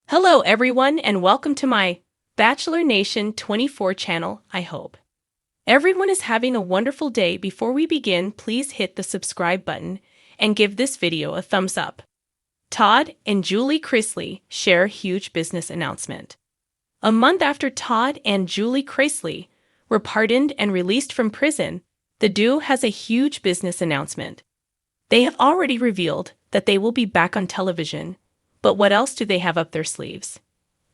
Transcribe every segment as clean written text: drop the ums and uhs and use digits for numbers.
Hello, everyone, and welcome to my Bachelor Nation 24 channel, I hope. Everyone is having a wonderful day. Before we begin, please hit the subscribe button and give this video a thumbs up. Todd and Julie Chrisley share huge business announcement. A month after Todd and Julie Chrisley were pardoned and released from prison, the duo has a huge business announcement. They have already revealed that they will be back on television. But what else do they have up their sleeves?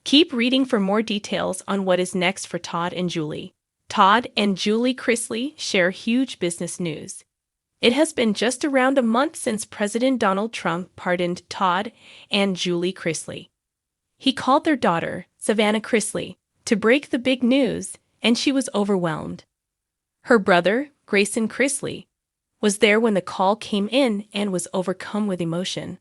Keep reading for more details on what is next for Todd and Julie. Todd and Julie Chrisley share huge business news. It has been just around a month since President Donald Trump pardoned Todd and Julie Chrisley. He called their daughter, Savannah Chrisley, to break the big news, and she was overwhelmed. Her brother, Grayson Chrisley, was there when the call came in and was overcome with emotion.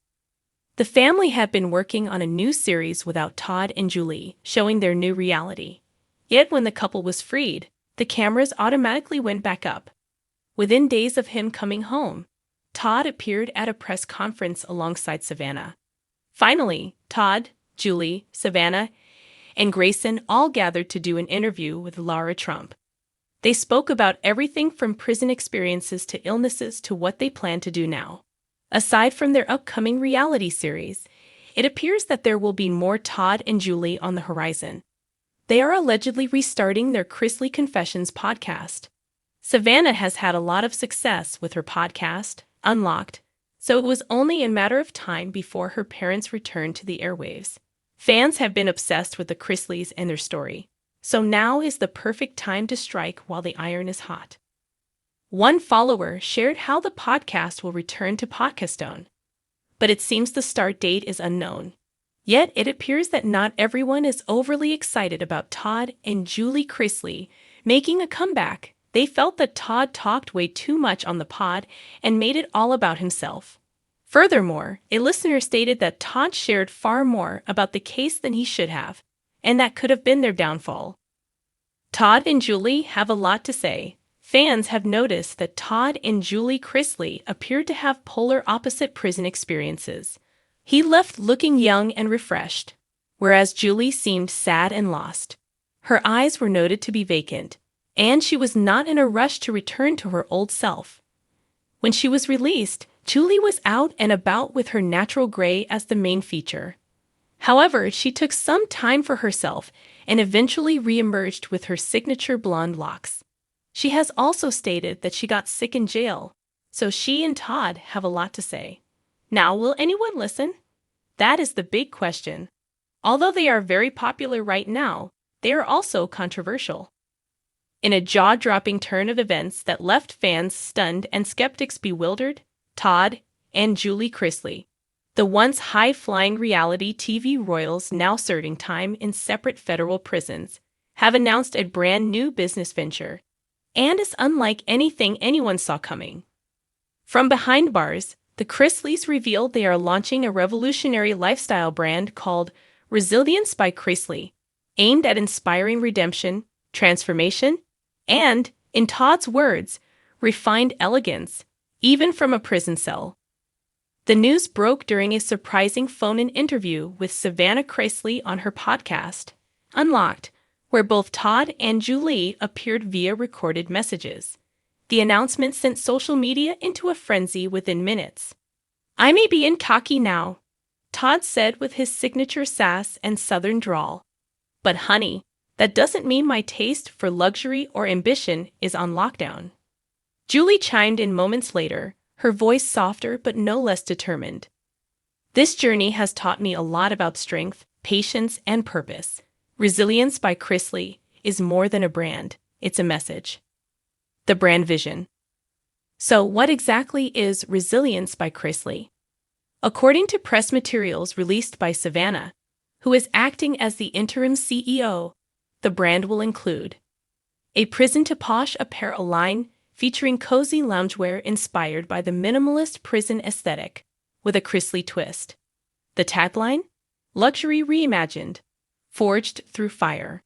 The family had been working on a new series without Todd and Julie, showing their new reality. Yet when the couple was freed, the cameras automatically went back up. Within days of him coming home, Todd appeared at a press conference alongside Savannah. Finally, Todd, Julie, Savannah, and Grayson all gathered to do an interview with Lara Trump. They spoke about everything from prison experiences to illnesses to what they plan to do now. Aside from their upcoming reality series, it appears that there will be more Todd and Julie on the horizon. They are allegedly restarting their Chrisley Confessions podcast. Savannah has had a lot of success with her podcast, Unlocked, so it was only a matter of time before her parents returned to the airwaves. Fans have been obsessed with the Chrisleys and their story, so now is the perfect time to strike while the iron is hot. One follower shared how the podcast will return to Podcastone, but it seems the start date is unknown. Yet it appears that not everyone is overly excited about Todd and Julie Chrisley making a comeback. They felt that Todd talked way too much on the pod and made it all about himself. Furthermore, a listener stated that Todd shared far more about the case than he should have, and that could have been their downfall. Todd and Julie have a lot to say. Fans have noticed that Todd and Julie Chrisley appeared to have polar opposite prison experiences. He left looking young and refreshed, whereas Julie seemed sad and lost. Her eyes were noted to be vacant, and she was not in a rush to return to her old self. When she was released, Julie was out and about with her natural gray as the main feature. However, she took some time for herself and eventually reemerged with her signature blonde locks. She has also stated that she got sick in jail, so she and Todd have a lot to say. Now, will anyone listen? That is the big question. Although they are very popular right now, they are also controversial. In a jaw-dropping turn of events that left fans stunned and skeptics bewildered, Todd and Julie Chrisley, the once high-flying reality TV royals now serving time in separate federal prisons, have announced a brand new business venture. And is unlike anything anyone saw coming. From behind bars, the Chrisleys revealed they are launching a revolutionary lifestyle brand called Resilience by Chrisley, aimed at inspiring redemption, transformation, and, in Todd's words, refined elegance, even from a prison cell. The news broke during a surprising phone-in interview with Savannah Chrisley on her podcast, Unlocked, where both Todd and Julie appeared via recorded messages. The announcement sent social media into a frenzy within minutes. "I may be in cocky now," Todd said with his signature sass and southern drawl. "But honey, that doesn't mean my taste for luxury or ambition is on lockdown." Julie chimed in moments later, her voice softer but no less determined. "This journey has taught me a lot about strength, patience, and purpose. Resilience by Chrisley is more than a brand, it's a message." The brand vision. So what exactly is Resilience by Chrisley? According to press materials released by Savannah, who is acting as the interim CEO, the brand will include a prison-to-posh apparel line featuring cozy loungewear inspired by the minimalist prison aesthetic with a Chrisley twist. The tagline? Luxury reimagined. Forged through fire.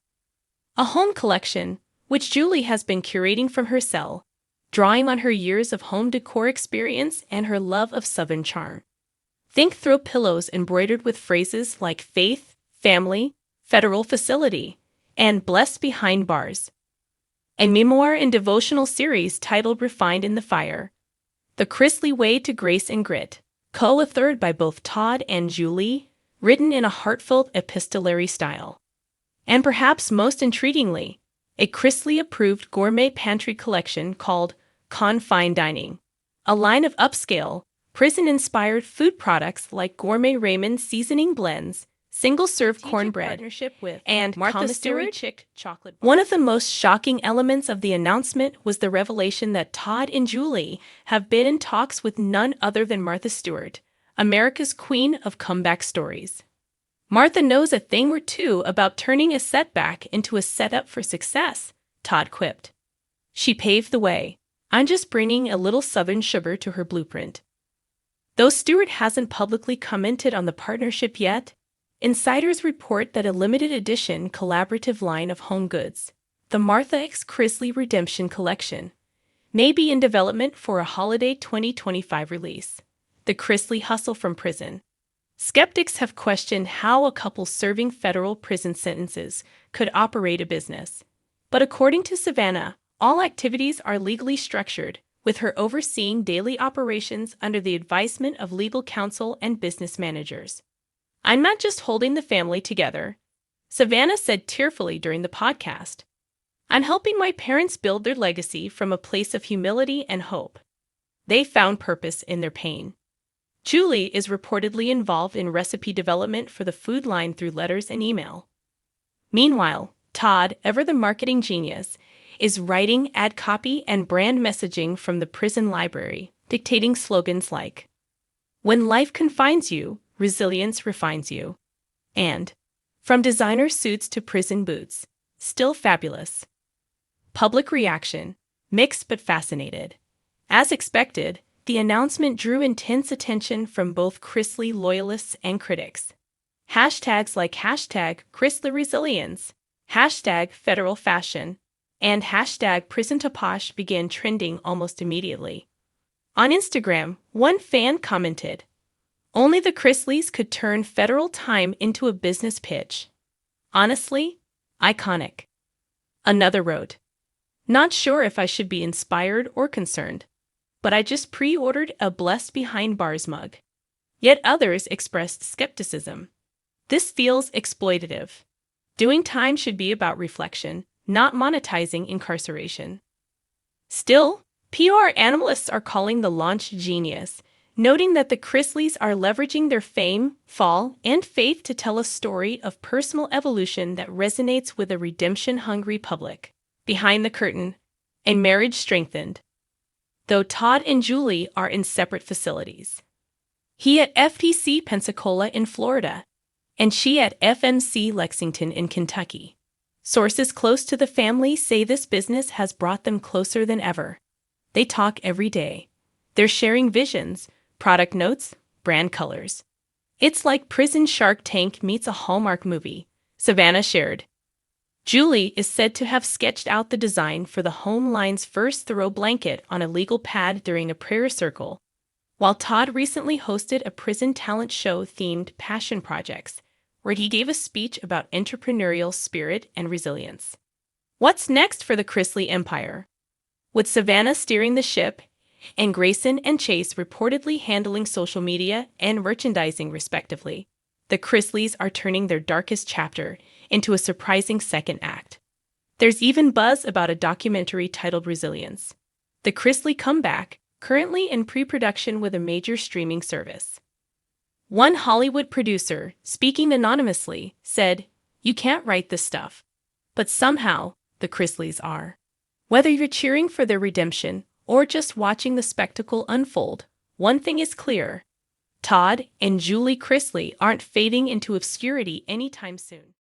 A home collection, which Julie has been curating from her cell, drawing on her years of home decor experience and her love of Southern charm. Think throw pillows embroidered with phrases like faith, Family, Federal Facility, and Blessed Behind Bars. A memoir and devotional series titled Refined in the Fire. The Chrisley Way to Grace and Grit, co-authored by both Todd and Julie, written in a heartfelt epistolary style. And perhaps most intriguingly, a Chrisley-approved gourmet pantry collection called Fine Dining, a line of upscale, prison-inspired food products like gourmet ramen seasoning blends, single-serve cornbread, and Martha Stewart chick chocolate bars. One of the most shocking elements of the announcement was the revelation that Todd and Julie have been in talks with none other than Martha Stewart, America's queen of comeback stories. Martha knows a thing or two about turning a setback into a setup for success, Todd quipped. She paved the way. I'm just bringing a little Southern sugar to her blueprint. Though Stewart hasn't publicly commented on the partnership yet, insiders report that a limited edition collaborative line of home goods, the Martha x Chrisley Redemption Collection, may be in development for a holiday 2025 release. The Chrisley hustle from prison. Skeptics have questioned how a couple serving federal prison sentences could operate a business. But according to Savannah, all activities are legally structured, with her overseeing daily operations under the advisement of legal counsel and business managers. I'm not just holding the family together, Savannah said tearfully during the podcast. I'm helping my parents build their legacy from a place of humility and hope. They found purpose in their pain. Julie is reportedly involved in recipe development for the food line through letters and email. Meanwhile, Todd, ever the marketing genius, is writing ad copy and brand messaging from the prison library, dictating slogans like, "When life confines you, resilience refines you," and "From designer suits to prison boots, still fabulous." Public reaction, mixed but fascinated. As expected, the announcement drew intense attention from both Chrisley loyalists and critics. Hashtags like #ChrsleyResilience, #FederalFashion, and #PrisonToPosh began trending almost immediately. On Instagram, one fan commented, "Only the Chrisleys could turn federal time into a business pitch. Honestly, iconic." Another wrote, "Not sure if I should be inspired or concerned, but I just pre-ordered a Blessed Behind Bars mug." Yet others expressed skepticism. "This feels exploitative. Doing time should be about reflection, not monetizing incarceration." Still, PR analysts are calling the launch genius, noting that the Chrisleys are leveraging their fame, fall, and faith to tell a story of personal evolution that resonates with a redemption-hungry public. Behind the curtain, a marriage strengthened. Though Todd and Julie are in separate facilities. He at FPC Pensacola in Florida, and she at FMC Lexington in Kentucky. Sources close to the family say this business has brought them closer than ever. They talk every day. They're sharing visions, product notes, brand colors. "It's like Prison Shark Tank meets a Hallmark movie," Savannah shared. Julie is said to have sketched out the design for the home line's first throw blanket on a legal pad during a prayer circle, while Todd recently hosted a prison talent show themed Passion Projects, where he gave a speech about entrepreneurial spirit and resilience. What's next for the Chrisley empire? With Savannah steering the ship, and Grayson and Chase reportedly handling social media and merchandising respectively, the Chrisleys are turning their darkest chapter into a surprising second act. There's even buzz about a documentary titled Resilience, the Chrisley comeback, currently in pre-production with a major streaming service. One Hollywood producer, speaking anonymously, said, "You can't write this stuff. But somehow, the Chrisleys are." Whether you're cheering for their redemption or just watching the spectacle unfold, one thing is clear: Todd and Julie Chrisley aren't fading into obscurity anytime soon.